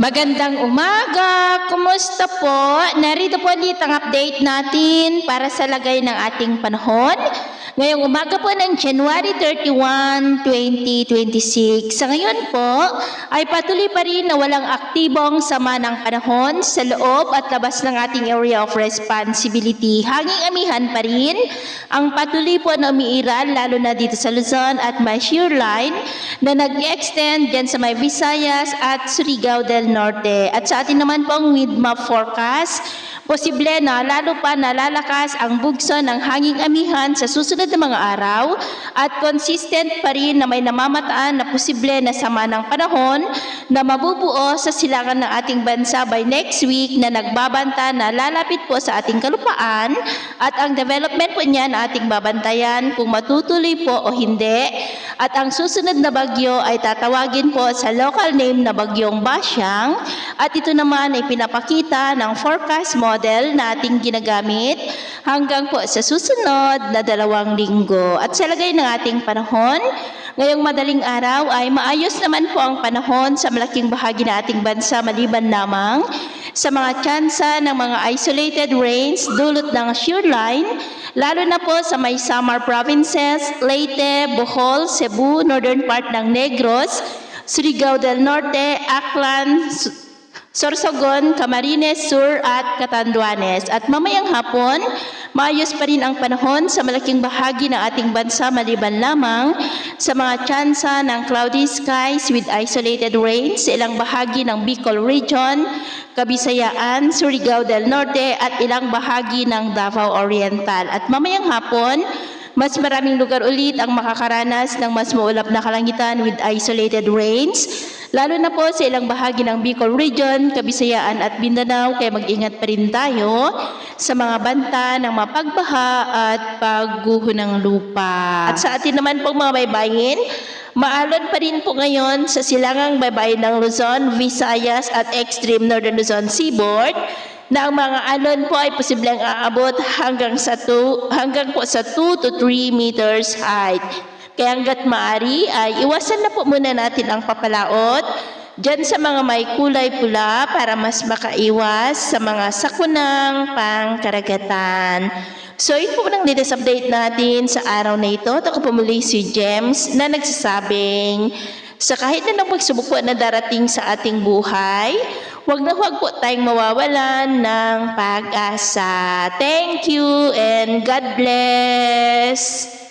Magandang umaga! Kumusta po? Narito po ulit ang update natin para sa lagay ng ating panahon. Ngayong umaga po ng January 31, 2026. Sa ngayon po ay patuloy pa rin na walang aktibong sama ng panahon sa loob at labas ng ating area of responsibility. Hanging amihan pa rin ang patuloy po na umiiral lalo na dito sa Luzon at may shear line na nag-extend dyan sa may Visayas at Surigao del Norte. At sa atin naman pong wind map forecast, posible na lalo pa nalalakas ang bugso ng hanging amihan sa susunod na mga araw at consistent pa rin na may namamataan na posible na sama ng panahon na mabubuo sa silangan ng ating bansa by next week na nagbabanta na lalapit po sa ating kalupaan at ang development po niya na ating babantayan kung matutuloy po o hindi. At ang susunod na bagyo ay tatawagin po sa local name na Bagyong Basyang at ito naman ay pinapakita ng forecast model na ating ginagamit hanggang po sa susunod na 2 linggo. At sa lagay ng ating panahon, ngayong madaling araw ay maayos naman po ang panahon sa malaking bahagi ng ating bansa maliban lamang sa mga tsansa ng mga isolated rains dulot ng shear line, lalo na po sa may Samar provinces, Leyte, Bohol, Cebu, northern part ng Negros, Surigao del Norte, Aklan, Sorsogon, Camarines Sur at Catanduanes. At mamayang hapon, maayos pa rin ang panahon sa malaking bahagi ng ating bansa maliban lamang sa mga tsansa ng cloudy skies with isolated rains sa ilang bahagi ng Bicol Region, Kabisayaan, Surigao del Norte at ilang bahagi ng Davao Oriental. At mamayang hapon, mas maraming lugar ulit ang makakaranas ng mas maulap na kalangitan with isolated rains, lalo na po sa ilang bahagi ng Bicol Region, Kabisayaan at Mindanao, kaya mag-ingat pa rin tayo sa mga banta ng mapagbaha at pagguho ng lupa. At sa atin naman pong mga baybayin, maalon pa rin po ngayon sa silangang baybayin ng Luzon, Visayas at extreme northern Luzon seaboard na ang mga alon po ay posibleng aabot hanggang po sa 2 to 3 meters height. Kaya hanggat maaari ay iwasan na po muna natin ang papalaot dyan sa mga may kulay pula para mas makaiwas sa mga sakunang pangkaragatan. So yun po ng latest update natin sa araw na ito. Ako po muli si James na nagsasabing sa kahit na pagsubok po na darating sa ating buhay, huwag po tayong mawawalan ng pag-asa. Thank you and God bless!